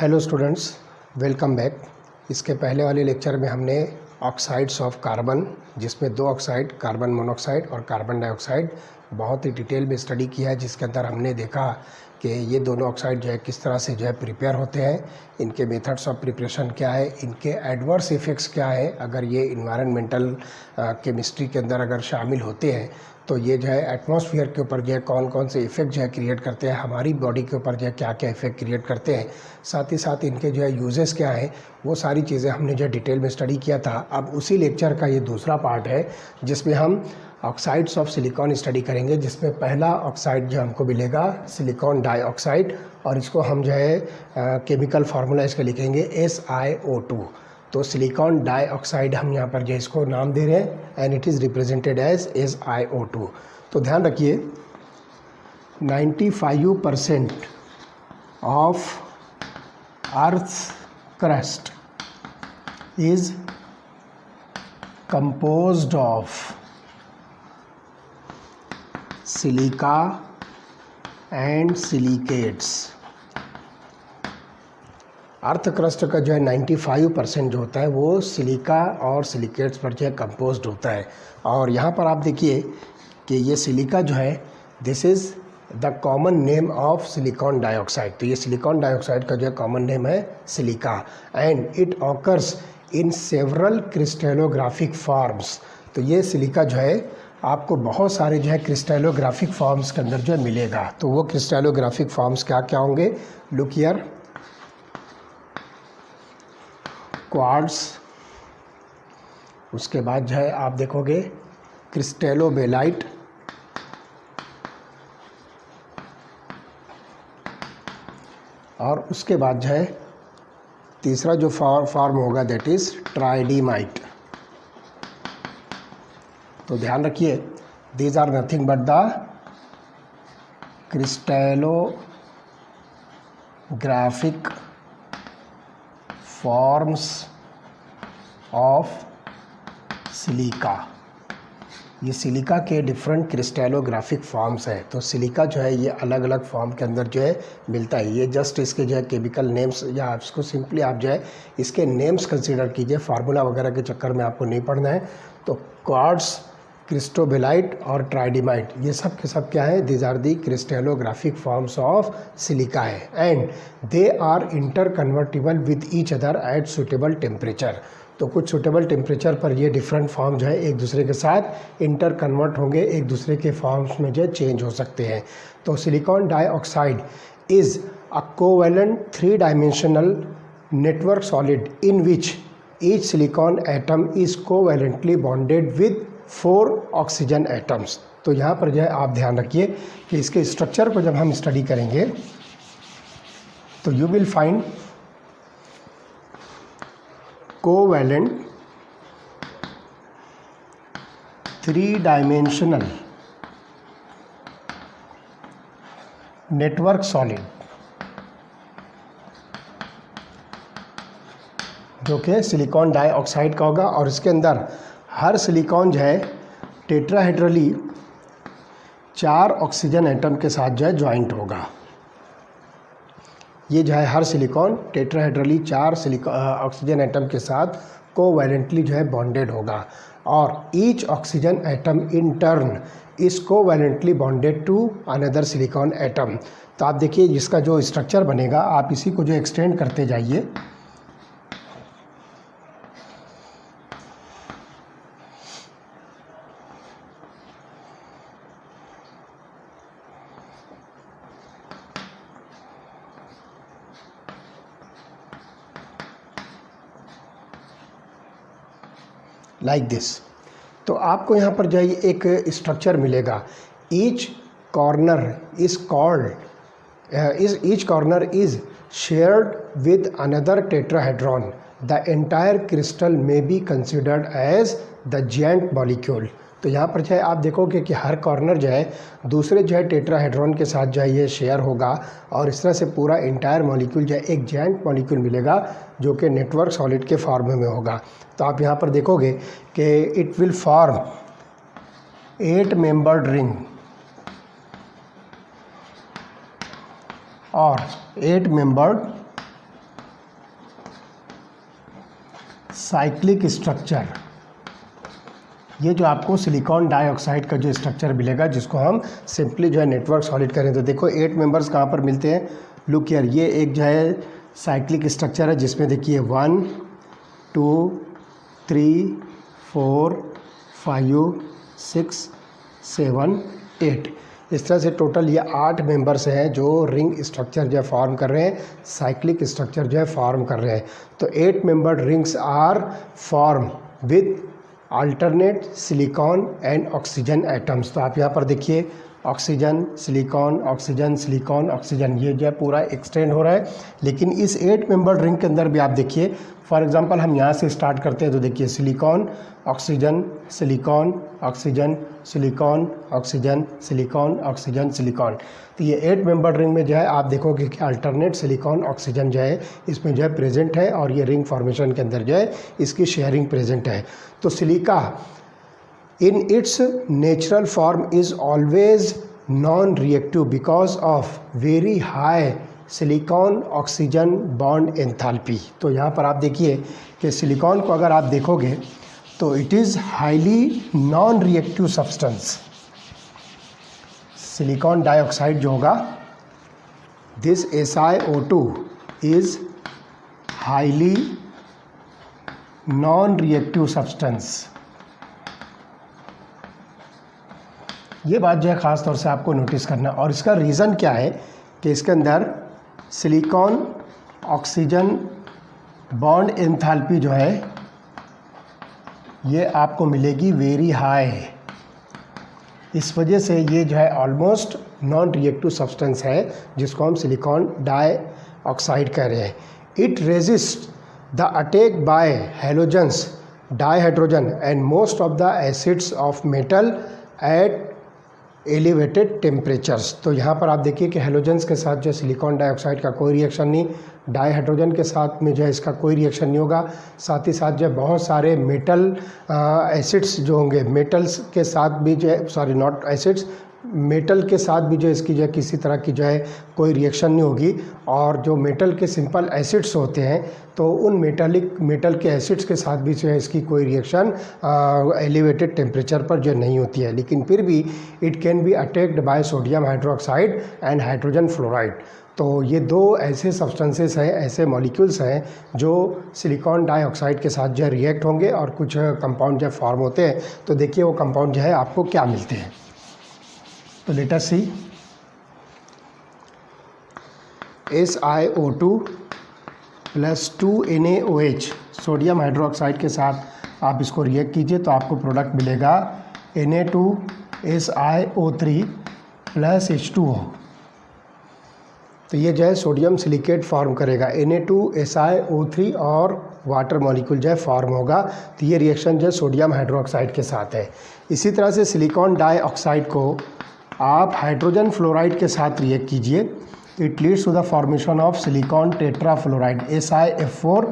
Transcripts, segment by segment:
Hello students, welcome back. इसके पहले वाले लेक्चर में हमने ऑक्साइड्स ऑफ कार्बन, जिसमें दो ऑक्साइड कार्बन मोनोऑक्साइड और कार्बन डाइऑक्साइड बहुत ही डिटेल में स्टडी किया है, जिसके अंदर हमने देखा कि ये दोनों ऑक्साइड जो है किस तरह से जो है प्रिपेयर होते हैं, इनके मेथड्स ऑफ प्रिपरेशन क्या है, इनके एडवर्स इफ़ेक्ट्स क्या है अगर ये इन्वायरमेंटल केमिस्ट्री के अंदर अगर शामिल होते हैं, तो ये जो है एटमॉस्फेयर के ऊपर जो है कौन कौन से इफ़ेक्ट जो है क्रिएट करते हैं, हमारी बॉडी के ऊपर जो है क्या क्या इफ़ेक्ट क्रिएट करते हैं, साथ ही साथ इनके जो है यूजेस क्या हैं, वो सारी चीज़ें हमने जो है डिटेल में स्टडी किया था। अब उसी लेक्चर का ये दूसरा पार्ट है जिसमें हम ऑक्साइड्स ऑफ सिलिकॉन स्टडी करेंगे, जिसमें पहला ऑक्साइड जो हमको मिलेगा सिलिकॉन डाइऑक्साइड, और इसको हम जो है केमिकल फार्मूला इसका लिखेंगे SiO2। तो सिलिकॉन डाइऑक्साइड हम यहाँ पर जो इसको नाम दे रहे हैं and it is represented as SiO2। तो ध्यान रखिए 95% of Earth's crust is composed of silica and silicates। Earth crust का जो है 95% जो होता है वो सिलिका और सिलिकेट्स पर जो है कंपोज्ड होता है। और यहाँ पर आप देखिए कि ये सिलिका जो है this is the common name of silicon dioxide. तो ये सिलिकॉन डाइऑक्साइड का जो है कॉमन नेम है silica, and it occurs in several crystallographic forms. तो ये सिलिका जो है आपको बहुत सारे जो है क्रिस्टलोग्राफिक फॉर्म्स के अंदर जो है मिलेगा। तो वो क्रिस्टलोग्राफिक फॉर्म्स क्या क्या होंगे, लुक हियर, क्वार्ट्ज, उसके बाद जो है आप देखोगे क्रिस्टेलोबेलाइट, और उसके बाद जो है तीसरा जो फॉर्म होगा दैट इज ट्राइडीमाइट। तो ध्यान रखिए these are nothing but the crystallographic forms of silica. ये सिलिका के डिफरेंट क्रिस्टलोग्राफिक फॉर्म्स हैं। तो सिलिका जो है ये अलग अलग फॉर्म के अंदर जो है मिलता है। ये जस्ट इसके जो है केमिकल नेम्स, या इसको सिंपली आप जो है इसके नेम्स कंसीडर कीजिए, फार्मूला वगैरह के चक्कर में आपको नहीं पढ़ना है। तो क्वार्ट्ज, क्रिस्टोबेलाइट और ट्राइडीमाइट, ये सब के सब क्या है, these are the crystallographic forms of silica है, and they are interconvertible with each other at suitable temperature. तो कुछ सुटेबल टेम्परेचर पर ये डिफरेंट फॉर्म जो है एक दूसरे के साथ इंटर कन्वर्ट होंगे, एक दूसरे के फॉर्म्स में जो है चेंज हो सकते हैं। तो silicon dioxide is a covalent 3 dimensional network solid in which each silicon atom is covalently bonded with 4 oxygen atoms. तो यहाँ पर जो है आप ध्यान रखिए कि इसके स्ट्रक्चर को जब हम स्टडी करेंगे तो you will find covalent 3 dimensional network solid, जो कि सिलिकॉन डाइऑक्साइड का होगा, और इसके अंदर हर सिलिकॉन जो है टेट्राहेड्रली 4 ऑक्सीजन एटम के साथ जो है ज्वाइंट होगा। ये जो है हर सिलिकॉन टेट्राहेड्रली 4 ऑक्सीजन एटम के साथ कोवैलेंटली जो है बॉन्डेड होगा, और each oxygen atom in turn is covalently bonded to another silicon atom. तो आप देखिए जिसका जो स्ट्रक्चर बनेगा, आप इसी को जो एक्सटेंड करते जाइए। Like this. तो आपको यहाँ पर जो है एक स्ट्रक्चर मिलेगा। Each corner is called each corner is shared with another tetrahedron. The entire crystal may be considered as the giant molecule. तो यहाँ पर जो है आप देखोगे कि हर कॉर्नर जो है दूसरे जो है टेट्राहेड्रॉन के साथ जो है ये शेयर होगा, और इस तरह से पूरा इंटायर मॉलिक्यूल जो है एक जायंट मॉलिक्यूल मिलेगा, जो कि नेटवर्क सॉलिड के फॉर्म में होगा। तो आप यहाँ पर देखोगे कि it will form 8 membered ring और 8 मेंबर्ड साइक्लिक स्ट्रक्चर, ये जो आपको सिलिकॉन डाइऑक्साइड का जो स्ट्रक्चर मिलेगा जिसको हम सिंपली जो है नेटवर्क सॉलिड करें तो देखो 8 मेंबर्स कहाँ पर मिलते हैं, लुक हियर, ये एक जो है साइक्लिक स्ट्रक्चर है जिसमें देखिए 1 2 3 4 5 6 7 8, इस तरह से टोटल ये 8 मेंबर्स हैं जो रिंग स्ट्रक्चर जो है फॉर्म कर रहे हैं, साइक्लिक स्ट्रक्चर जो है फॉर्म कर रहे हैं। तो 8 membered rings are form with alternate silicon and oxygen atoms. तो आप यहाँ पर देखिए oxygen silicon oxygen silicon oxygen, ये जो है पूरा एक्सटेंड हो रहा है। लेकिन इस 8 मेंबर्ड रिंग के अंदर भी आप देखिए, फॉर एग्जांपल हम यहाँ से स्टार्ट करते हैं तो देखिए silicon oxygen silicon oxygen silicon oxygen silicon oxygen silicon. तो ये 8 मेंबर्ड रिंग में जो है आप देखोगे कि अल्टरनेट सिलिकॉन ऑक्सीजन जो है इसमें जो है प्रेजेंट है और ये रिंग फॉर्मेशन के अंदर जो है इसकी शेयरिंग प्रेजेंट है। तो silica in its natural form is always non-reactive because of very high silicon oxygen bond enthalpy. तो यहाँ पर आप देखिए कि सिलिकॉन को अगर आप देखोगे तो it is highly non reactive substance. Silicon dioxide जो होगा, this SiO2 is highly non reactive substance. ये बात जो है ख़ास तौर से आपको नोटिस करना, और इसका रीज़न क्या है कि इसके अंदर सिलिकॉन ऑक्सीजन बॉन्ड एंथैल्पी जो है ये आपको मिलेगी वेरी हाई। इस वजह से ये जो है ऑलमोस्ट नॉन रिएक्टिव सब्सटेंस है जिसको हम सिलिकॉन डाइऑक्साइड कह रहे हैं। It resist the attack by halogens dihydrogen and most of the acids of metal at elevated temperatures. तो यहाँ पर आप देखिए कि हेलोजेंस के साथ जो सिलिकॉन डाइऑक्साइड का कोई रिएक्शन नहीं, डाइहाइड्रोजन के साथ में जो है इसका कोई रिएक्शन नहीं होगा। साथ ही साथ जो है बहुत सारे मेटल एसिड्स जो होंगे, मेटल्स के साथ भी जो है, सॉरी नॉट एसिड्स, मेटल के साथ भी जो इसकी जो है किसी तरह की जो है कोई रिएक्शन नहीं होगी। और जो मेटल के सिंपल एसिड्स होते हैं तो उन मेटल के एसिड्स के साथ भी जो है इसकी कोई रिएक्शन एलिवेटेड टेम्परेचर पर जो नहीं होती है। लेकिन फिर भी it can be attacked by sodium hydroxide and hydrogen fluoride. तो ये दो ऐसे सब्सटेंसेस हैं, ऐसे मॉलिक्यूल्स हैं जो सिलिकॉन डाइऑक्साइड के साथ जो है रिएक्ट होंगे और कुछ कंपाउंड जो फॉर्म होते हैं। तो देखिए वो कंपाउंड जो है आपको क्या मिलते हैं। तो लेट अस सी, SiO2 plus 2NaOH sodium hydroxide के साथ आप इसको रिएक्ट कीजिए तो आपको प्रोडक्ट मिलेगा Na2SiO3 प्लस H2O। तो ये जो है सोडियम सिलिकेट फॉर्म करेगा, Na2SiO3 और वाटर मॉलिक्यूल जो है फॉर्म होगा। तो ये रिएक्शन जो है सोडियम हाइड्रोक्साइड के साथ है। इसी तरह से सिलिकॉन डाइऑक्साइड को आप हाइड्रोजन फ्लोराइड के साथ रिएक्ट कीजिए, it leads to the formation of silicon tetrafluoride SiF4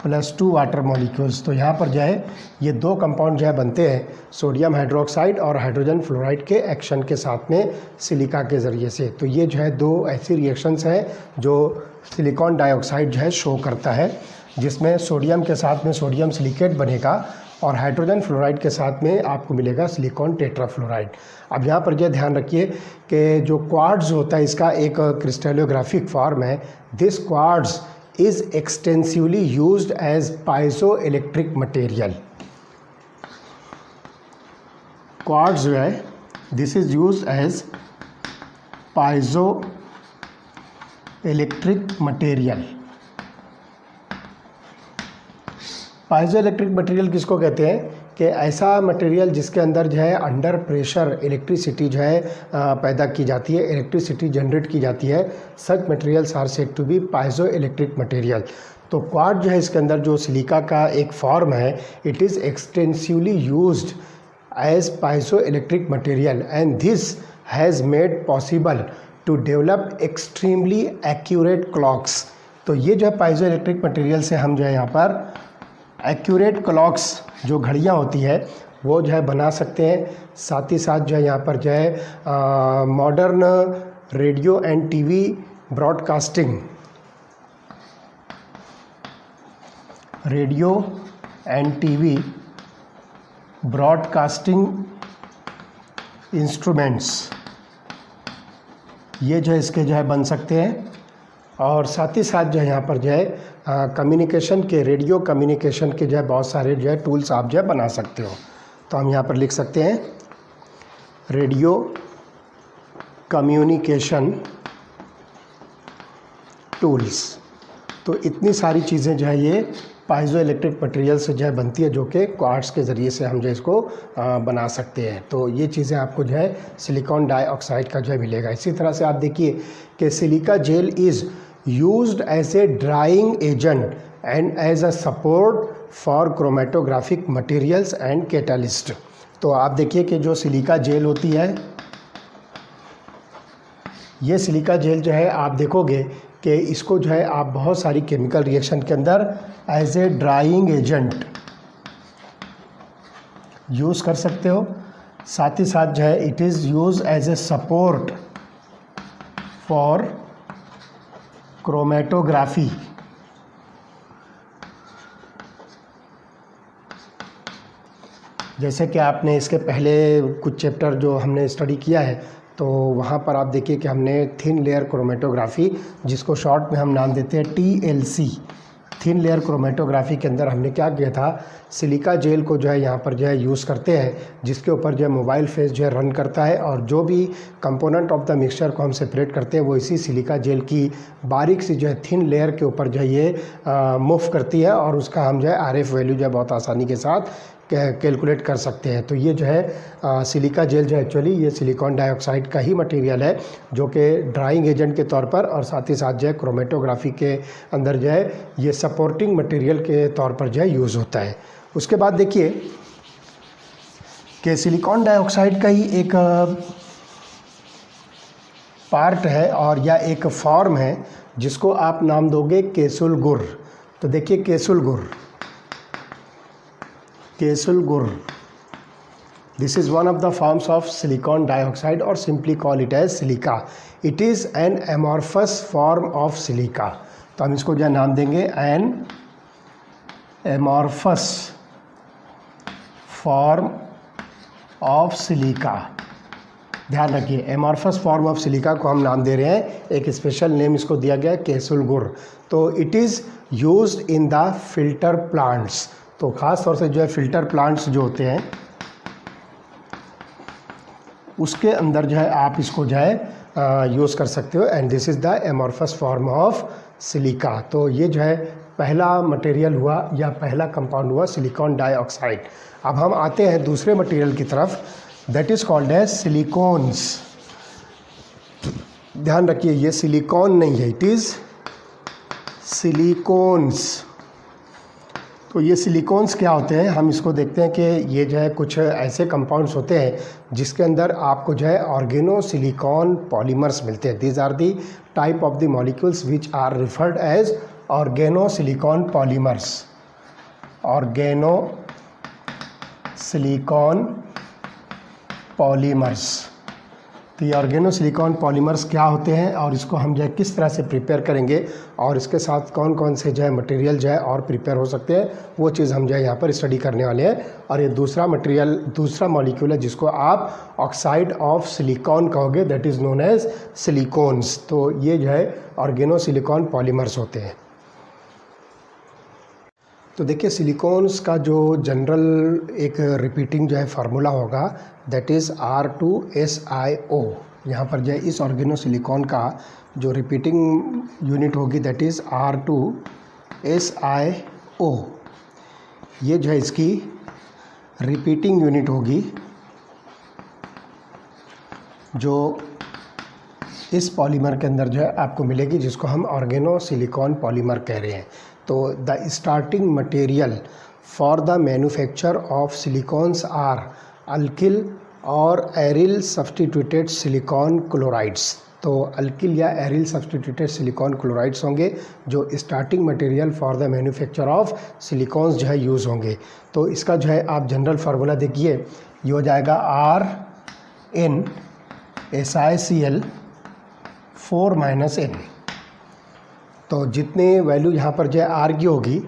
plus 2 water molecules. तो यहाँ पर जो है ये दो कंपाउंड जो है बनते हैं सोडियम हाइड्रोक्साइड और हाइड्रोजन फ्लोराइड के एक्शन के साथ में सिलिका के ज़रिए से। तो ये जो है दो ऐसी रिएक्शंस हैं जो सिलिकॉन डाइऑक्साइड जो है शो करता है, जिसमें सोडियम के साथ में सोडियम सिलिकेट बनेगा और हाइड्रोजन फ्लोराइड के साथ में आपको मिलेगा सिलिकॉन टेट्राफ्लोराइड। अब यहाँ पर जो ध्यान रखिए कि जो क्वार्ट्ज होता है इसका एक क्रिस्टलोग्राफिक फॉर्म है। This quartz is extensively used as पाइजो electric material. Quartz जो है this is used as पाइजो electric material. पाइजो electric material किसको कहते हैं कि ऐसा मटेरियल जिसके अंदर जो है अंडर प्रेशर इलेक्ट्रिसिटी जो है पैदा की जाती है, इलेक्ट्रिसिटी जनरेट की जाती है। Such materials are said to be पाइजो electric material. तो क्वार्ट्ज जो है इसके अंदर जो सिलिका का एक फॉर्म है, it is extensively used as पाइजो electric material and this has made possible to develop extremely accurate clocks. तो ये जो है पाइजो इलेक्ट्रिक मटेरियल से हम जो है यहाँ पर एक्यूरेट क्लॉक्स जो घड़ियाँ होती है वो जो है बना सकते हैं। साथ ही साथ जो है यहाँ पर जो है modern radio and TV broadcasting, radio and TV broadcasting instruments, ये जो है इसके जो है बन सकते हैं। और साथ ही साथ जो है यहाँ पर जो है कम्युनिकेशन के, रेडियो कम्युनिकेशन के जो है बहुत सारे जो है टूल्स आप जो है बना सकते हो। तो हम यहाँ पर लिख सकते हैं रेडियो कम्युनिकेशन टूल्स। तो इतनी सारी चीज़ें जो है ये पाइजो इलेक्ट्रिक मटेरियल से जो है बनती है, जो कि क्वार्ट्ज के ज़रिए से हम जो इसको बना सकते हैं। तो ये चीज़ें आपको जो है सिलिकॉन डाइऑक्साइड का जो है मिलेगा। इसी तरह से आप देखिए कि silica gel is used as a drying agent and as a support for chromatographic materials and catalyst. तो आप देखिए कि जो सिलिका जेल होती है, ये सिलिका जेल जो है आप देखोगे कि इसको जो है आप बहुत सारी केमिकल रिएक्शन के अंदर as a drying agent use कर सकते हो। साथ ही साथ जो है it is use as a support for chromatography. जैसे कि आपने इसके पहले कुछ चैप्टर जो हमने स्टडी किया है, तो वहाँ पर आप देखिए कि हमने थिन लेयर क्रोमेटोग्राफी, जिसको शॉर्ट में हम नाम देते हैं TLC, थिन लेयर क्रोमेटोग्राफी के अंदर हमने क्या किया था, सिलिका जेल को जो है यहाँ पर जो है यूज़ करते हैं, जिसके ऊपर जो है मोबाइल फेस जो है रन करता है, और जो भी कंपोनेंट ऑफ द मिक्सचर को हम सेपरेट करते हैं वो इसी सिलिका जेल की बारीक सी जो है थिन लेयर के ऊपर जो है ये मूव करती है, और उसका हम जो है RF वैल्यू जो है बहुत आसानी के साथ कैलकुलेट कर सकते हैं। तो ये जो है सिलिका जेल जो एक्चुअली ये सिलिकॉन डाइऑक्साइड का ही मटेरियल है, जो कि ड्राइंग एजेंट के तौर पर और साथ ही साथ जो है क्रोमेटोग्राफी के अंदर जो है ये सपोर्टिंग मटेरियल के तौर पर जो है यूज़ होता है। उसके बाद देखिए कि सिलिकॉन डाइऑक्साइड का ही एक पार्ट है और या एक फॉर्म है जिसको आप नाम दोगे केसुलगुर। तो देखिए केसुलगुर, this is one of the forms of silicon dioxide or simply call it as silica. It is an amorphous form of silica. तो हम इसको जो नाम देंगे an amorphous form of silica। ध्यान रखिए amorphous form of silica को हम नाम दे रहे हैं, एक स्पेशल नेम इसको दिया गया है केसुलगुर। तो it is used in the filter plants। तो ख़ास तौर से जो है फ़िल्टर प्लांट्स जो होते हैं उसके अंदर जो है आप इसको जो है यूज़ कर सकते हो। And this is the amorphous form of silica. तो ये जो है पहला मटेरियल हुआ या पहला कंपाउंड हुआ सिलिकॉन डाइऑक्साइड। अब हम आते हैं दूसरे मटेरियल की तरफ, that is called as silicones. ध्यान रखिए ये सिलिकॉन नहीं है, इट इज़ सिलिकॉन्स। तो ये सिलिकॉन्स क्या होते हैं, हम इसको देखते हैं कि ये जो है कुछ ऐसे कंपाउंड्स होते हैं जिसके अंदर आपको जो है ऑर्गेनो सिलिकॉन पॉलीमर्स मिलते हैं। These are the type of the molecules which are referred as organo silicon polymers. Organo silicon polymers. तो ये ऑर्गेनो सिलिकॉन पॉलीमर्स क्या होते हैं और इसको हम जो है किस तरह से प्रिपेयर करेंगे और इसके साथ कौन कौन से जो है मटेरियल जो है और प्रिपेयर हो सकते हैं, वो चीज़ हम जो है यहाँ पर स्टडी करने वाले हैं। और ये दूसरा मटेरियल, दूसरा मॉलिक्यूल है जिसको आप ऑक्साइड ऑफ सिलिकॉन कहोगे, that is known as silicones. तो ये जो है ऑर्गेनो सिलिकॉन पॉलीमर्स होते हैं। तो देखिए सिलिकॉन्स का जो जनरल एक रिपीटिंग जो है फार्मूला होगा, दैट इज़ R2SiO। यहाँ पर जो है इस ऑर्गेनो सिलिकॉन का जो रिपीटिंग यूनिट होगी दैट इज़ R2SiO। ये जो है इसकी रिपीटिंग यूनिट होगी जो इस पॉलीमर के अंदर जो है आपको मिलेगी, जिसको हम ऑर्गेनो सिलिकॉन पॉलीमर कह रहे हैं। तो the starting material for the manufacture of silicones are alkyl or aryl substituted silicon chlorides. तो अल्किल या एरिल सब्सटीट्यूटेड सिलिकॉन क्लोराइड्स होंगे जो starting material for the manufacture of silicones जो है यूज़ होंगे। तो इसका जो है आप जनरल फार्मूला देखिए, ये हो जाएगा RnSiCl 4 - N। तो जितने वैल्यू यहाँ पर जो है R की होगी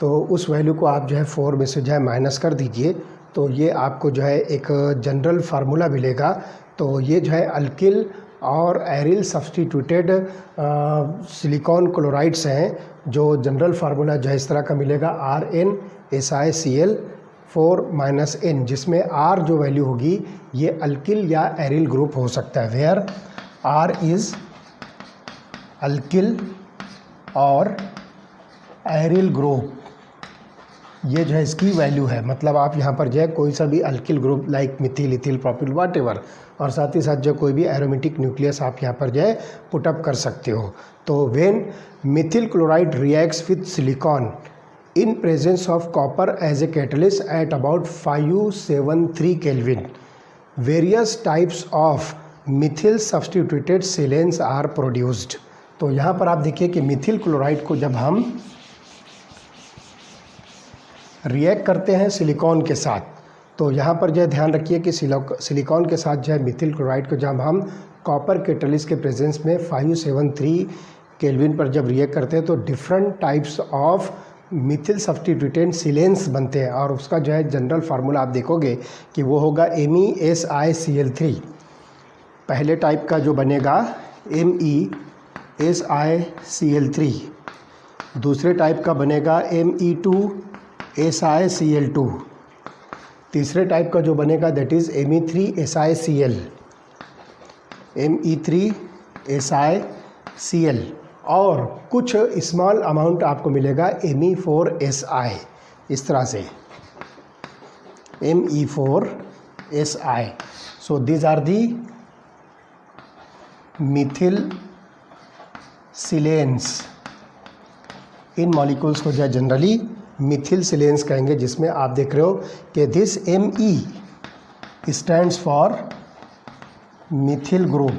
तो उस वैल्यू को आप जो है 4 में से जो है माइनस कर दीजिए, तो ये आपको जो है एक जनरल फार्मूला मिलेगा। तो ये जो है alkyl or aryl substituted silicon chlorides हैं, जो जनरल फार्मूला जो है इस तरह का मिलेगा RnSiCl4-N, जिसमें R जो वैल्यू होगी ये अल्किल या एरिल ग्रुप हो सकता है, where R is alkyl or aryl group, ये जो है इसकी वैल्यू है। मतलब आप यहाँ पर जो है कोई सा भी alkyl group like Mithil, ethyl, propyl, whatever, और साथ ही साथ जो कोई भी एरोमेटिक न्यूक्लियस आप यहाँ पर जो है पुटअप कर सकते हो। तो when methyl chloride reacts with silicon in presence of copper as a catalyst at about 573 kelvin, various types of methyl substituted silanes are produced. तो यहाँ पर आप देखिए कि मिथिल क्लोराइड को जब हम रिएक्ट करते हैं सिलिकॉन के साथ, तो यहाँ पर जो है ध्यान रखिए कि सिलिकॉन के साथ जो है मिथिल क्लोराइड को जब हम कॉपर कैटलिस्ट के प्रेजेंस में 573 केल्विन पर जब रिएक्ट करते हैं तो डिफरेंट टाइप्स ऑफ मिथिल सब्सटीट्यूटेंट सिलेन्स बनते हैं, और उसका जो है जनरल फार्मूला आप देखोगे कि वो होगा MEsICl3। पहले टाइप का जो बनेगा MEsICl3, दूसरे टाइप का बनेगा Me2SiCl2, तीसरे टाइप का जो बनेगा दैट इज़ Me3SiCl, Me3SiCl, और कुछ स्मॉल अमाउंट आपको मिलेगा Me4Si, इस तरह से Me4Si। So these are the methyl silanes. इन मॉलिक्यूल्स को जो है जनरली मिथिल सिलेन्स कहेंगे, जिसमें आप देख रहे हो कि this Me stands for methyl group.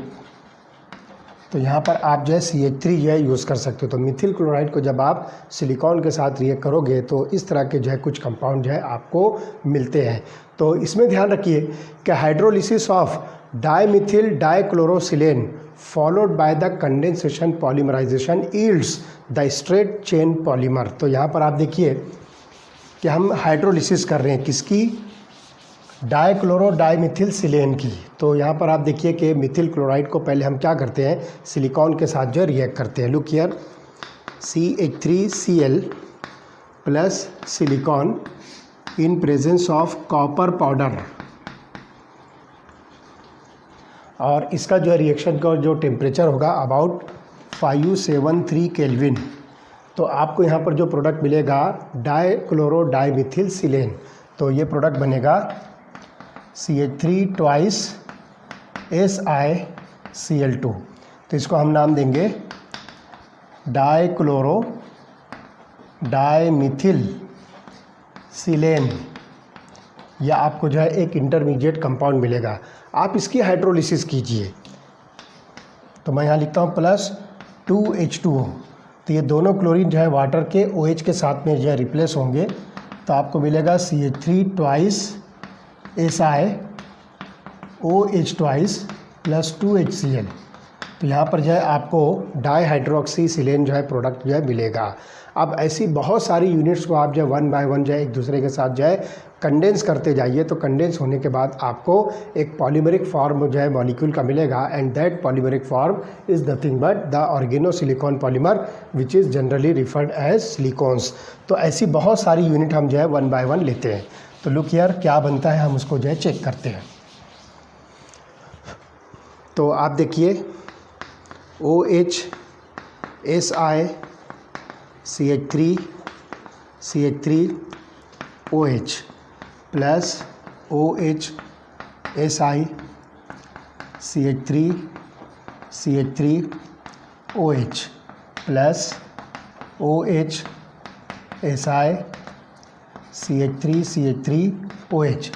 तो यहाँ पर आप जो है CH3 जो है यूज़ कर सकते हो। तो मिथिल क्लोराइड को जब आप सिलिकॉन के साथ रिएक्ट करोगे तो इस तरह के जो है कुछ कंपाउंड जो है आपको मिलते हैं। तो इसमें ध्यान रखिए कि hydrolysis of dimethyl dichlorosilane followed by the condensation polymerisation yields the straight chain polymer. तो यहाँ पर आप देखिए कि हम हाइड्रोलिसिस कर रहे हैं किसकी, डाईक्लोरो डाईमिथिल सिलेन की। तो यहाँ पर आप देखिए कि मिथिल क्लोराइड को पहले हम क्या करते हैं, सिलिकॉन के साथ जो रिएक्ट करते हैं। Look here, CH3Cl plus silicon in presence of copper powder, और इसका जो है रिएक्शन का जो टेम्परेचर होगा अबाउट 573 केल्विन। तो आपको यहाँ पर जो प्रोडक्ट मिलेगा डाईक्लोरो डाईमिथिल सिलेन, तो ये प्रोडक्ट बनेगा CH3 2SiCl2। तो इसको हम नाम देंगे डाईक्लोरो डाईमिथिल सिलेन, या आपको जो है एक इंटरमीडिएट कंपाउंड मिलेगा। आप इसकी हाइड्रोलिसिस कीजिए, तो मैं यहाँ लिखता हूँ प्लस 2H2O। तो ये दोनों क्लोरीन जो है वाटर के OH के साथ में जो है रिप्लेस होंगे, तो आपको मिलेगा CH3 2SiOH2 प्लस 2HCl। तो यहाँ पर जो है आपको डाईहाइड्रोक्सी सिलेन जो है प्रोडक्ट जो है मिलेगा। अब ऐसी बहुत सारी यूनिट्स को आप जो है वन बाय वन जो है एक दूसरे के साथ जो है कंडेंस करते जाइए। तो कंडेंस होने के बाद आपको एक पॉलीमरिक फॉर्म जो है मॉलिक्यूल का मिलेगा, and that polymeric form is nothing but the organosilicon polymer which is generally referred as silicones. तो ऐसी बहुत सारी यूनिट हम जो है वन बाय वन लेते हैं। तो लुक हियर क्या बनता है, हम उसको जो है चेक करते हैं। तो आप देखिए OH Si CH3 OH plus OH Si CH3 OH plus OH Si CH3 OH।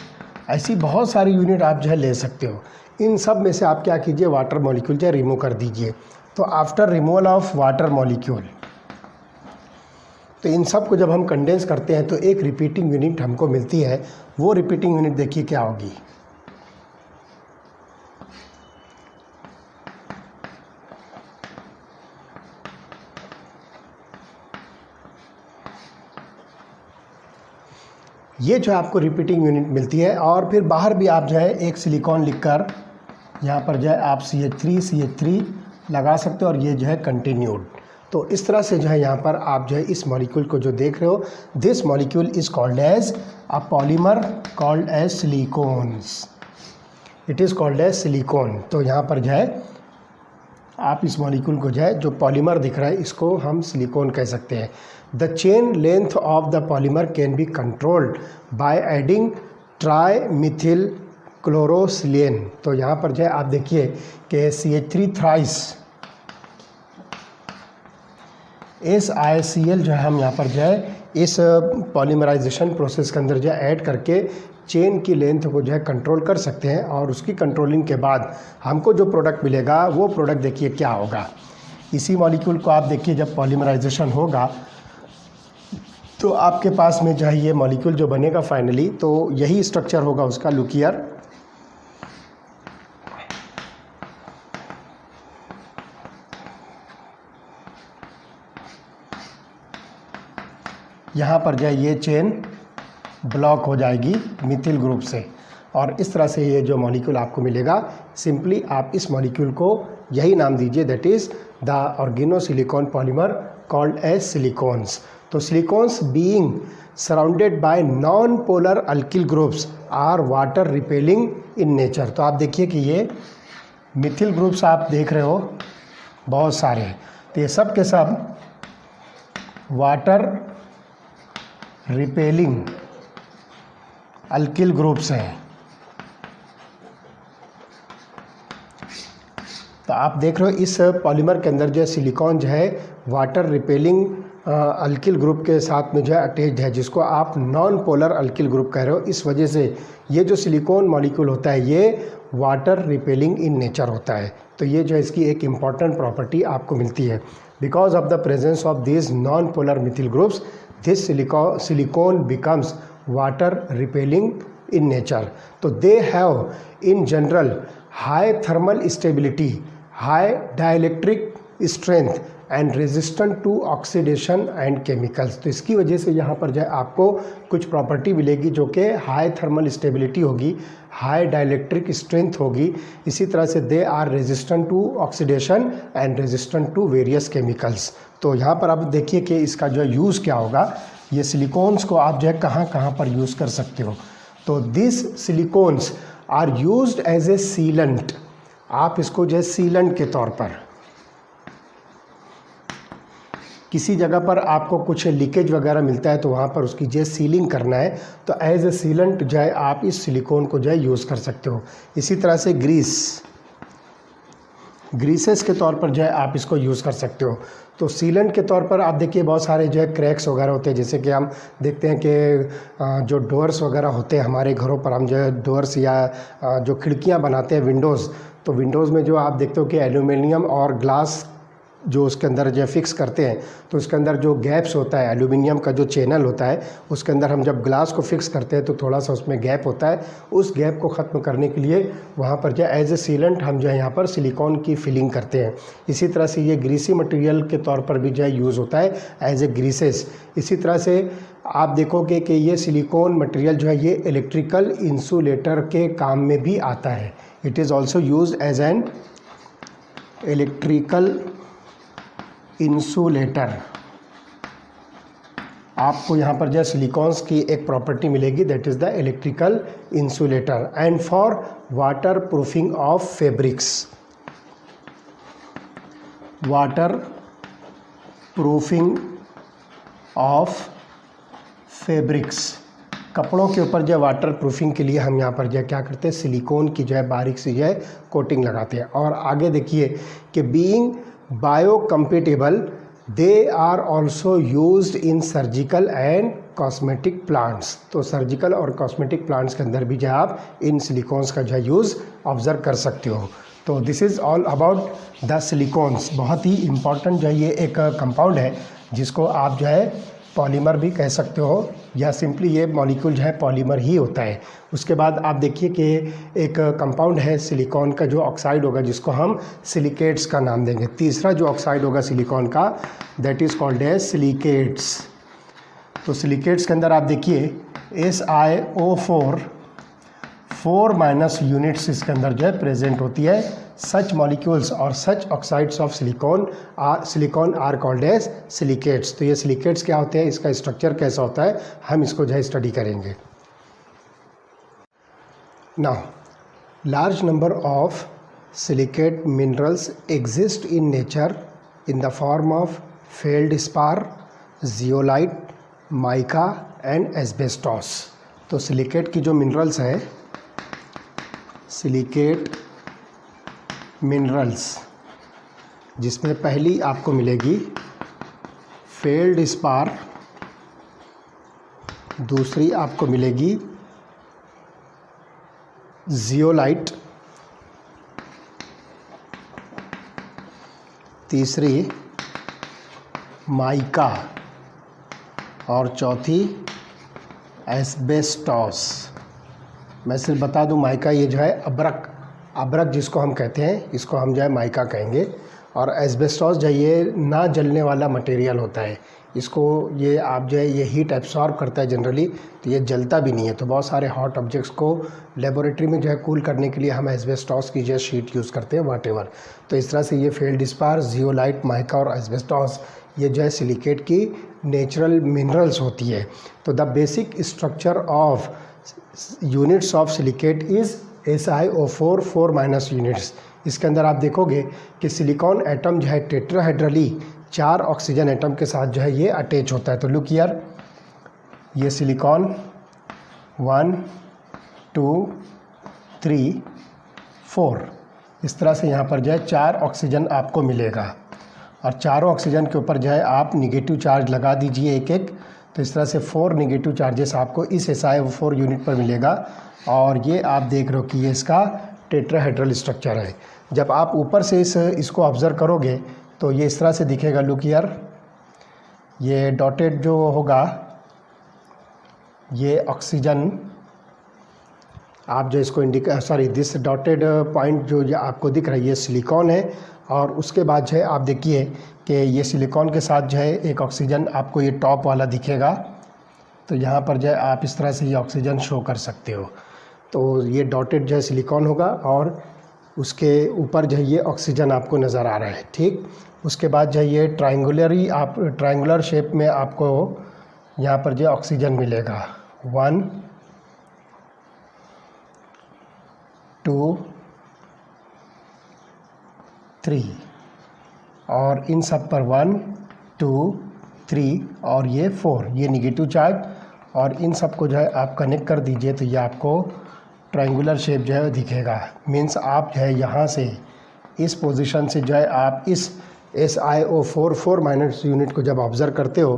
ऐसी बहुत सारी यूनिट आप जो है ले सकते हो। इन सब में से आप क्या कीजिए, वाटर मॉलिक्यूल जो है रिमूव कर दीजिए। तो after removal of water molecule, तो इन सब को जब हम कंडेंस करते हैं तो एक रिपीटिंग यूनिट हमको मिलती है। वो रिपीटिंग यूनिट देखिए क्या होगी, ये जो है आपको रिपीटिंग यूनिट मिलती है। और फिर बाहर भी आप जो है एक सिलिकॉन लिखकर यहाँ पर जो है आप CH3 लगा सकते हो और ये जो है कंटिन्यूड। तो इस तरह से जो है यहाँ पर आप जो है इस मॉलिक्यूल को जो देख रहे हो, this molecule is called as a polymer called as silicones, it is called as silicon. तो यहाँ पर जो है आप इस मॉलिक्यूल को जो है जो पॉलीमर दिख रहा है इसको हम सिलिकॉन कह सकते हैं। The chain length of the polymer can be controlled by adding try Mithil chlorosilane. तो यहाँ पर जो है आप देखिए कि CH3 थ्राइस SiCl जो है हम यहाँ पर जो है इस पॉलीमराइजेशन प्रोसेस के अंदर जो है ऐड करके चेन की लेंथ को जो है कंट्रोल कर सकते हैं। और उसकी कंट्रोलिंग के बाद हमको जो प्रोडक्ट मिलेगा वो प्रोडक्ट देखिए क्या होगा। इसी मॉलिक्यूल को आप देखिए जब पॉलीमराइजेशन होगा तो आपके पास में जो है ये मॉलिक्यूल जो बनेगा फाइनली, तो यही स्ट्रक्चर होगा उसका। लुक हियर, यहाँ पर जो है ये चेन ब्लॉक हो जाएगी मिथिल ग्रुप से और इस तरह से ये जो मॉलिक्यूल आपको मिलेगा, सिंपली आप इस मॉलिक्यूल को यही नाम दीजिए, that is the organosilicon polymer called as silicones. तो silicones being surrounded by non polar alkyl groups are water repelling in nature. तो आप देखिए कि ये मिथिल ग्रुप्स आप देख रहे हो बहुत सारे, तो ये सब के सब वाटर रिपेलिंग अल्किल ग्रुप्स हैं। तो आप देख रहे हो इस पॉलीमर के अंदर जो है सिलिकॉन जो है वाटर रिपेलिंग अल्किल ग्रुप के साथ में जो है अटैच्ड है, जिसको आप नॉन पोलर अल्किल ग्रुप कह रहे हो। इस वजह से ये जो सिलिकॉन मॉलिक्यूल होता है ये वाटर रिपेलिंग इन नेचर होता है। तो ये जो है इसकी एक इम्पॉर्टेंट प्रॉपर्टी आपको मिलती है। Because of the presence of this non polar Mithil groups this silicon becomes water repelling in nature. तो they have in general high thermal stability, high dielectric strength and resistant to oxidation and chemicals। तो इसकी वजह से यहाँ पर जो है आपको कुछ प्रॉपर्टी मिलेगी जो कि हाई थर्मल स्टेबिलिटी होगी, हाई डाइलेक्ट्रिक स्ट्रेंथ होगी, इसी तरह से they are resistant to oxidation and resistant to various chemicals. तो यहाँ पर आप देखिए कि इसका जो है यूज़ क्या होगा। ये सिलिकॉन्स को आप जो है कहाँ कहाँ पर यूज़ कर सकते हो। तो this silicones are used as a sealant. आप इसको जो है सीलेंट के तौर पर किसी जगह पर आपको कुछ लीकेज वगैरह मिलता है तो वहाँ पर उसकी जो है सीलिंग करना है, तो एज ए सीलेंट जो है आप इस सिलिकॉन को जो है यूज़ कर सकते हो। इसी तरह से ग्रीसेस के तौर पर जो है आप इसको यूज़ कर सकते हो। तो सीलेंट के तौर पर आप देखिए बहुत सारे जो है क्रैक्स वगैरह होते हैं, जैसे कि हम देखते हैं कि जो डोर्स वगैरह होते हैं हमारे घरों पर, हम जो है डोर्स या जो खिड़कियां बनाते हैं विंडोज़, तो विंडोज़ में जो आप देखते हो कि एल्यूमिनियम और ग्लास जो उसके अंदर जो फिक्स करते हैं, तो उसके अंदर जो गैप्स होता है, एल्यूमिनियम का जो चैनल होता है उसके अंदर हम जब ग्लास को फिक्स करते हैं तो थोड़ा सा उसमें गैप होता है। उस गैप को ख़त्म करने के लिए वहाँ पर जो एज ए सीलेंट हम जो है यहाँ पर सिलिकॉन की फिलिंग करते हैं। इसी तरह से ये ग्रीसी मटेरियल के तौर पर भी जो है यूज़ होता है एज ए ग्रीसेस। इसी तरह से आप देखोगे कि ये सिलिकॉन मटेरियल जो है ये इलेक्ट्रिकल इंसुलेटर के काम में भी आता है। It is also use as an electrical insulator. आपको यहाँ पर जो सिलिकॉन्स की एक प्रॉपर्टी मिलेगी, that is the electrical insulator. And for water proofing of fabrics, water proofing of fabrics, कपड़ों के ऊपर जो वाटर प्रूफिंग के लिए हम यहाँ पर जो क्या करते हैं, सिलिकॉन की जो है बारीक सी जो है कोटिंग लगाते हैं। और आगे देखिए कि being biocompatible they are also used in surgical and cosmetic plants. तो सर्जिकल और कॉस्मेटिक प्लांट्स के अंदर भी जो आप इन सिलिकॉन्स का जो है यूज़ ऑब्ज़र्व कर सकते हो। तो this is all about the silicones. बहुत ही इम्पॉर्टेंट जो है ये एक कंपाउंड है जिसको आप जो है पॉलीमर भी कह सकते हो, या सिंपली ये मॉलिक्यूल जो है पॉलीमर ही होता है। उसके बाद आप देखिए कि एक कंपाउंड है सिलिकॉन का जो ऑक्साइड होगा जिसको हम सिलिकेट्स का नाम देंगे। तीसरा जो ऑक्साइड होगा सिलिकॉन का that is called as silicates. तो सिलिकेट्स के अंदर आप देखिए SiO4 4 माइनस यूनिट्स इसके अंदर जो है प्रेजेंट होती है। सच मॉलिक्यूल्स और such oxides of silicon are called as silicates. तो ये सिलिकेट्स क्या होते हैं, इसका स्ट्रक्चर कैसा होता है, हम इसको जो है स्टडी करेंगे। Now large number of silicate minerals exist in nature in the form of feldspar, zeolite, mica and asbestos. तो सिलिकेट की जो मिनरल्स है, सिलिकेट मिनरल्स, जिसमें पहली आपको मिलेगी फेल्डस्पार, दूसरी आपको मिलेगी जियोलाइट, तीसरी माइका और चौथी एस्बेस्टॉस। मैं सिर्फ बता दूं, माइका ये जो है अब्रक जिसको हम कहते हैं, इसको हम जो है माइका कहेंगे। और एस्बेस्टॉस जो ये ना जलने वाला मटेरियल होता है, इसको ये आप जो है ये हीट एब्सॉर्ब करता है जनरली, तो ये जलता भी नहीं है। तो बहुत सारे हॉट ऑब्जेक्ट्स को लेबोरेटरी में जो है कूल करने के लिए हम एस्बेस्टॉस की जो शीट यूज़ करते हैं व्हाटएवर। तो इस तरह से ये फेल्डस्पार, जियोलाइट, माइका और एस्बेस्टॉस ये जो है सिलिकेट की नेचुरल मिनरल्स होती है। तो the basic structure of units of silicate is SiO4 4 minus units. इसके अंदर आप देखोगे कि सिलिकॉन एटम जो है टेट्राहेड्रली 4 ऑक्सीजन एटम के साथ जो है ये अटैच होता है। तो लुक हियर, ये सिलिकॉन 1 2 3 4, इस तरह से यहाँ पर जो है 4 ऑक्सीजन आपको मिलेगा। और चारों ऑक्सीजन के ऊपर जो है आप निगेटिव चार्ज लगा दीजिए एक एक। तो इस तरह से 4 निगेटिव चार्जेस आपको इस SiO4 यूनिट पर मिलेगा। और ये आप देख रहे हो कि ये इसका टेट्राहेड्रल स्ट्रक्चर है। जब आप ऊपर से इसको ऑब्ज़र्व करोगे तो ये इस तरह से दिखेगा। लुक हियर, ये डॉटेड जो होगा ये ऑक्सीजन, आप जो इसको दिस डॉटेड पॉइंट जो ये आपको दिख रहा है ये सिलिकॉन है। और उसके बाद जो है आप देखिए कि ये सिलिकॉन के साथ जो है एक ऑक्सीजन आपको ये टॉप वाला दिखेगा। तो यहाँ पर जो है आप इस तरह से ये ऑक्सीजन शो कर सकते हो। तो ये डॉटेड जो है सिलिकॉन होगा और उसके ऊपर जो है ये ऑक्सीजन आपको नज़र आ रहा है, ठीक। उसके बाद जो है ये ट्रायंगुलर शेप में आपको यहाँ पर जो ऑक्सीजन मिलेगा 1 2 3, और इन सब पर 1 2 3 और ये 4, ये निगेटिव चार्ज। और इन सब को जो है आप कनेक्ट कर दीजिए तो ये आपको ट्रायंगुलर शेप जो है दिखेगा। मीन्स आप जो है यहाँ से इस पोजीशन से जो है आप इस SiO4 4 माइनस यूनिट को जब ऑब्ज़र्व करते हो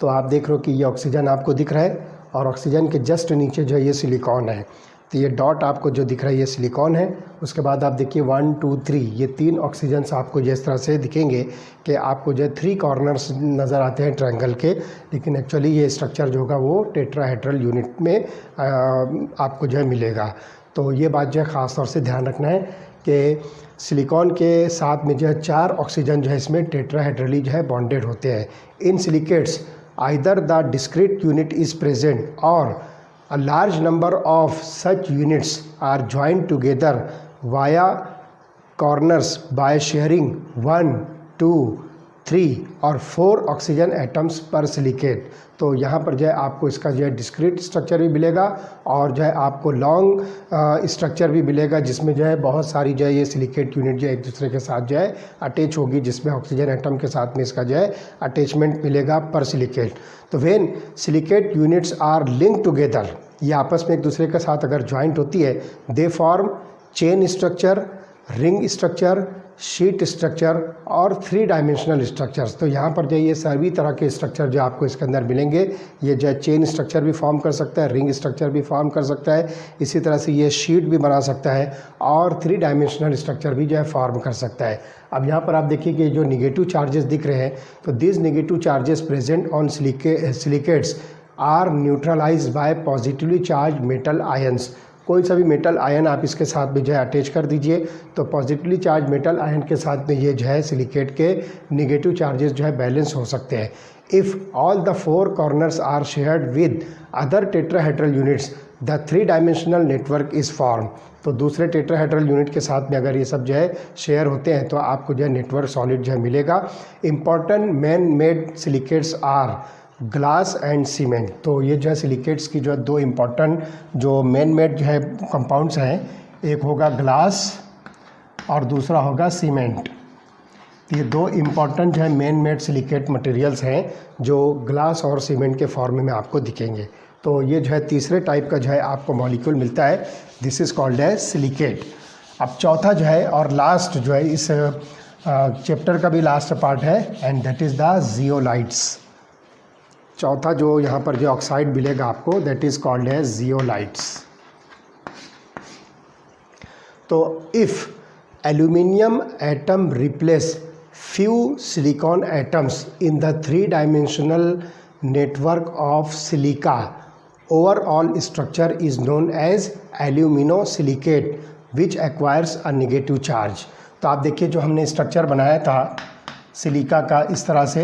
तो आप देख रहे हो कि ये ऑक्सीजन आपको दिख रहा है और ऑक्सीजन के जस्ट नीचे जो है ये सिलिकॉन है। तो ये डॉट आपको जो दिख रहा है ये सिलिकॉन है। उसके बाद आप देखिए 1 2 3, ये 3 ऑक्सीजन्स आपको जिस तरह से दिखेंगे कि आपको जो है 3 कॉर्नर्स नज़र आते हैं ट्रायंगल के, लेकिन एक्चुअली ये स्ट्रक्चर जो होगा वो टेट्राहेड्रल यूनिट में आपको जो है मिलेगा। तो ये बात जो है ख़ास तौर से ध्यान रखना है कि सिलिकॉन के साथ में जो है 4 ऑक्सीजन जो है इसमें टेट्राहेड्रली जो है बॉन्डेड होते हैं। In silicates either the discrete unit is present और a large number of such units are joined together via corners by sharing 1 2 3 और 4 ऑक्सीजन एटम्स पर सिलिकेट। तो यहाँ पर जो है आपको इसका जो है डिस्क्रीट स्ट्रक्चर भी मिलेगा और जो है आपको लॉन्ग स्ट्रक्चर भी मिलेगा, जिसमें जो है बहुत सारी जो है ये सिलिकेट यूनिट जो है एक दूसरे के साथ जो है अटैच होगी, जिसमें ऑक्सीजन एटम के साथ में इसका जो है अटैचमेंट मिलेगा पर सिलिकेट। तो when silicate units are link together, ये आपस में एक दूसरे के साथ अगर ज्वाइंट होती है, they form chain structure, ring structure, sheet structure और 3 डायमेंशनल स्ट्रक्चर्स। तो यहाँ पर जो ये सभी तरह के स्ट्रक्चर जो आपको इसके अंदर मिलेंगे, ये जो है चेन स्ट्रक्चर भी फॉर्म कर सकता है, रिंग स्ट्रक्चर भी फॉर्म कर सकता है, इसी तरह से ये शीट भी बना सकता है और 3 डायमेंशनल स्ट्रक्चर भी जो है फॉर्म कर सकता है। अब यहाँ पर आप देखिए कि जो निगेटिव चार्जेस दिख रहे हैं, तो this negative charges present on silicates are neutralized by positively charge metal ions. कोई सा भी मेटल आयन आप इसके साथ में जो है अटैच कर दीजिए, तो पॉजिटिवली चार्ज मेटल आयन के साथ में ये जो है सिलिकेट के निगेटिव चार्जेस जो है बैलेंस हो सकते हैं। If all the four corners are shared with other tetrahedral units, the three-dimensional network is formed. तो दूसरे टेट्राहेड्रल यूनिट के साथ में अगर ये सब जो है शेयर होते हैं तो आपको जो है नेटवर्क सॉलिड जो है मिलेगा. Important man made silicates are glass and cement. तो ये जो है सिलिकेट्स की जो है दो इम्पॉर्टेंट जो मैन मेड जो है कंपाउंड्स हैं, एक होगा ग्लास और दूसरा होगा सीमेंट. ये दो इम्पॉर्टेंट जो है मेन मेड सिलिकेट मटेरियल्स हैं जो ग्लास और सीमेंट के फॉर्म में आपको दिखेंगे. तो ये जो है तीसरे टाइप का जो है आपको मॉलिक्यूल मिलता है. This is called as silicate. अब चौथा जो है और लास्ट जो है इस चैप्टर का भी लास्ट पार्ट है, and that is the zeolites. चौथा जो यहाँ पर जो ऑक्साइड मिलेगा आपको, that is called as zeolites. तो if aluminium atom replace few silicon atoms in the three-dimensional network of silica, overall structure is known as aluminosilicate which acquires a negative charge. तो आप देखिए जो हमने स्ट्रक्चर बनाया था सिलिका का इस तरह से,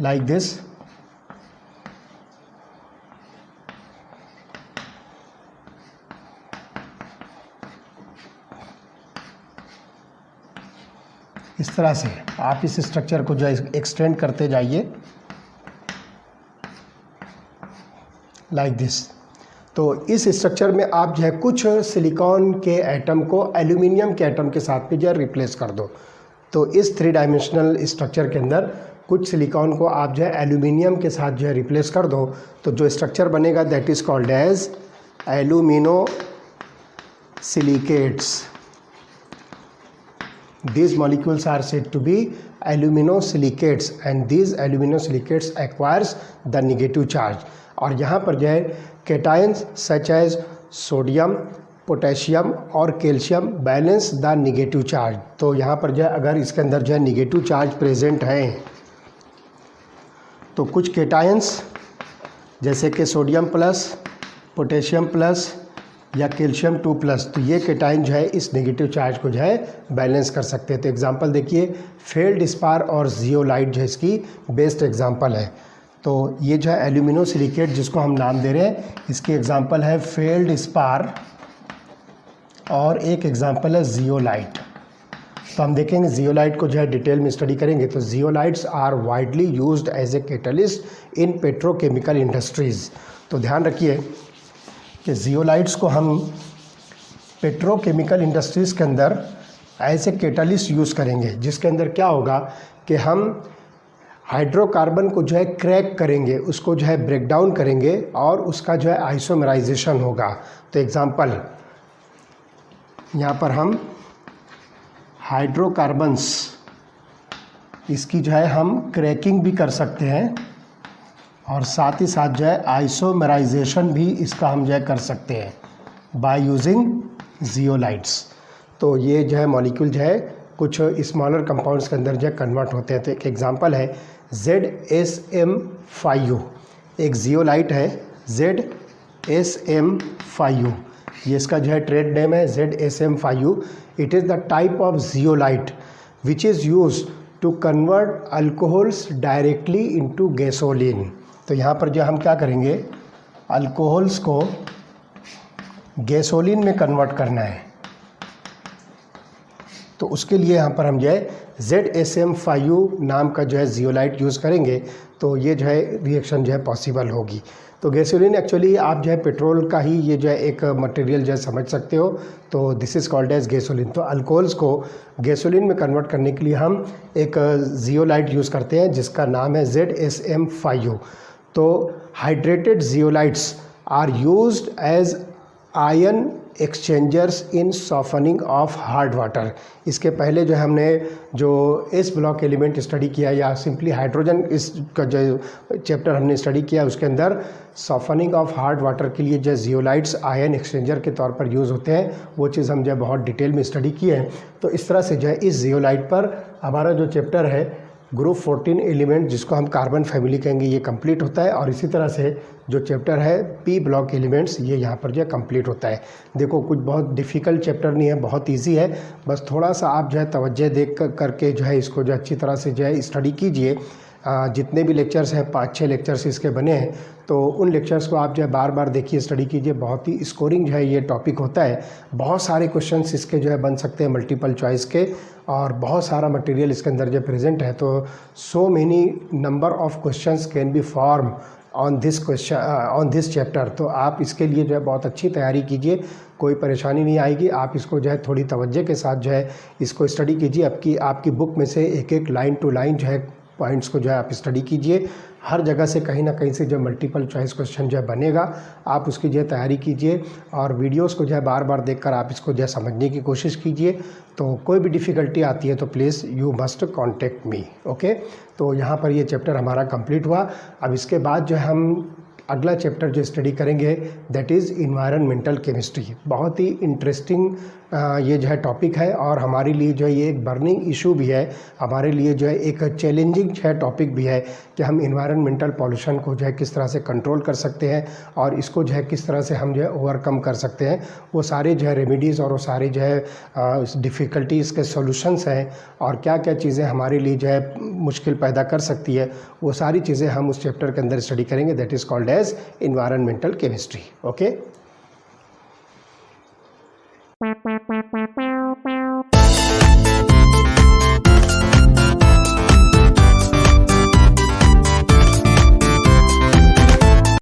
like this. इस तरह से आप इस स्ट्रक्चर को जो है एक्सटेंड करते जाइए लाइक दिस. तो इस स्ट्रक्चर में आप जो है कुछ सिलिकॉन के एटम को एल्यूमिनियम के एटम के साथ में जो है रिप्लेस कर दो. तो इस थ्री डायमेंशनल स्ट्रक्चर के अंदर कुछ सिलिकॉन को आप जो है एल्यूमिनियम के साथ जो है रिप्लेस कर दो, तो जो स्ट्रक्चर बनेगा that is called as alumino silicates. These molecules are said to be aluminosilicates and these aluminosilicates acquires the negative charge. और यहाँ पर जो है cations such as sodium, potassium और calcium balance the negative charge. तो यहाँ पर जो है अगर इसके अंदर जो है नेगेटिव चार्ज प्रेजेंट है तो कुछ केटायंस जैसे कि सोडियम प्लस, पोटेशियम प्लस या कैल्शियम 2+, तो ये केटाइन जो है इस नेगेटिव चार्ज को जो है बैलेंस कर सकते हैं. तो एग्जांपल देखिए फेल्डस्पार और जियोलाइट जो है इसकी बेस्ट एग्जांपल है. तो ये जो है एल्यूमिनोसिलिकेट जिसको हम नाम दे रहे हैं, इसकी एग्जांपल है फेल्डस्पार और एक एग्जांपल है जियोलाइट. तो हम देखेंगे जियोलाइट को जो है डिटेल में स्टडी करेंगे. तो zeolites are widely used as a catalyst in petrochemical industries. तो ध्यान रखिए कि जियोलाइट्स को हम पेट्रोकेमिकल इंडस्ट्रीज़ के अंदर एज ए कैटलिस्ट यूज़ करेंगे, जिसके अंदर क्या होगा कि हम हाइड्रोकार्बन को जो है क्रैक करेंगे, उसको जो है ब्रेक डाउन करेंगे और उसका जो है आइसोमराइजेशन होगा. तो एग्जांपल यहाँ पर हम हाइड्रोकार्बन्स इसकी जो है हम क्रैकिंग भी कर सकते हैं और साथ ही साथ जो है आइसोमराइजेशन भी इसका हम जो है कर सकते हैं बाय यूजिंग जियोलाइट्स. तो ये जो है मॉलिक्यूल जो है कुछ स्मॉलर कंपाउंड्स के अंदर जो है कन्वर्ट होते हैं. तो एक एग्जांपल है ZSM5U, एक जियोलाइट है ZSM5U. ये इसका जो है ट्रेड नेम है ZSM5U. It is the type of zeolite which is used to convert alcohols directly into gasoline. तो यहाँ पर जो हम क्या करेंगे, अल्कोहल्स को गैसोलीन में कन्वर्ट करना है. तो उसके लिए यहाँ पर हम जो है ZSM5U नाम का जो है जियोलाइट यूज़ करेंगे. तो ये जो है रिएक्शन जो है पॉसिबल होगी. तो गैसोलीन एक्चुअली आप जो है पेट्रोल का ही ये जो है एक मटेरियल जो है समझ सकते हो. तो this is called as gasoline. तो अल्कोहल्स को गैसोलीन में कन्वर्ट करने के लिए हम एक जियोलाइट यूज़ करते हैं जिसका नाम है ZSM5U. तो hydrated zeolites are used as ion exchangers in softening of hard water. इसके पहले जो हमने जो एस ब्लॉक एलिमेंट स्टडी किया या सिंपली हाइड्रोजन इसका जो चैप्टर हमने स्टडी किया उसके अंदर सॉफनिंग ऑफ हार्ड वाटर के लिए जो जियोलाइट्स आयन एक्सचेंजर के तौर पर यूज़ होते हैं, वो चीज़ हम जो बहुत डिटेल में स्टडी किए हैं. तो इस तरह से जो है इस जियोलाइट पर हमारा जो चैप्टर है ग्रुप 14 एलिमेंट जिसको हम कार्बन फैमिली कहेंगे ये कंप्लीट होता है। और इसी तरह से जो चैप्टर है पी ब्लॉक एलिमेंट्स ये यहाँ पर जो है कंप्लीट होता है। देखो कुछ बहुत डिफ़िकल्ट चैप्टर नहीं है, बहुत इजी है, बस थोड़ा सा आप जो है तवज्जो देख करके जो है इसको जो अच्छी तरह से जो है स्टडी कीजिए। जितने भी लेक्चर्स हैं 5-6 लेक्चर्स इसके बने हैं, तो उन लेक्चर्स को आप जो है बार बार देखिए, स्टडी कीजिए। बहुत ही स्कोरिंग जो है ये टॉपिक होता है, बहुत सारे क्वेश्चंस इसके जो है बन सकते हैं मल्टीपल चॉइस के, और बहुत सारा मटेरियल इसके अंदर जो प्रेजेंट है। तो so many number of questions can be form on this chapter. तो आप इसके लिए जो है बहुत अच्छी तैयारी कीजिए, कोई परेशानी नहीं आएगी। आप इसको जो है थोड़ी तवज्जो के साथ जो है इसको स्टडी कीजिए। आपकी बुक में से एक एक लाइन टू लाइन जो है पॉइंट्स को जो है आप स्टडी कीजिए। हर जगह से कहीं ना कहीं से जो मल्टीपल चॉइस क्वेश्चन जो है बनेगा, आप उसकी जो है तैयारी कीजिए। और वीडियोस को जो है बार बार देखकर आप इसको जो है समझने की कोशिश कीजिए। तो कोई भी डिफ़िकल्टी आती है तो please you must contact me, okay. तो यहाँ पर ये चैप्टर हमारा कंप्लीट हुआ। अब इसके बाद जो है हम अगला चैप्टर जो स्टडी करेंगे दैट इज़ इन्वायरमेंटल केमिस्ट्री। बहुत ही इंटरेस्टिंग ये जो है टॉपिक है, और हमारे लिए जो है ये एक बर्निंग इशू भी है, हमारे लिए जो है एक चैलेंजिंग जो है टॉपिक भी है कि हम इन्वायरमेंटल पॉल्यूशन को जो है किस तरह से कंट्रोल कर सकते हैं, और इसको जो है किस तरह से हम जो है ओवरकम कर सकते हैं। वो सारे जो है रेमेडीज़ और वो सारे जो है डिफ़िकल्टीज़ के सॉल्यूशंस हैं, और क्या क्या चीज़ें हमारे लिए जो है मुश्किल पैदा कर सकती है, वो सारी चीज़ें हम उस चैप्टर के अंदर स्टडी करेंगे। That is called as environmental chemistry, okay.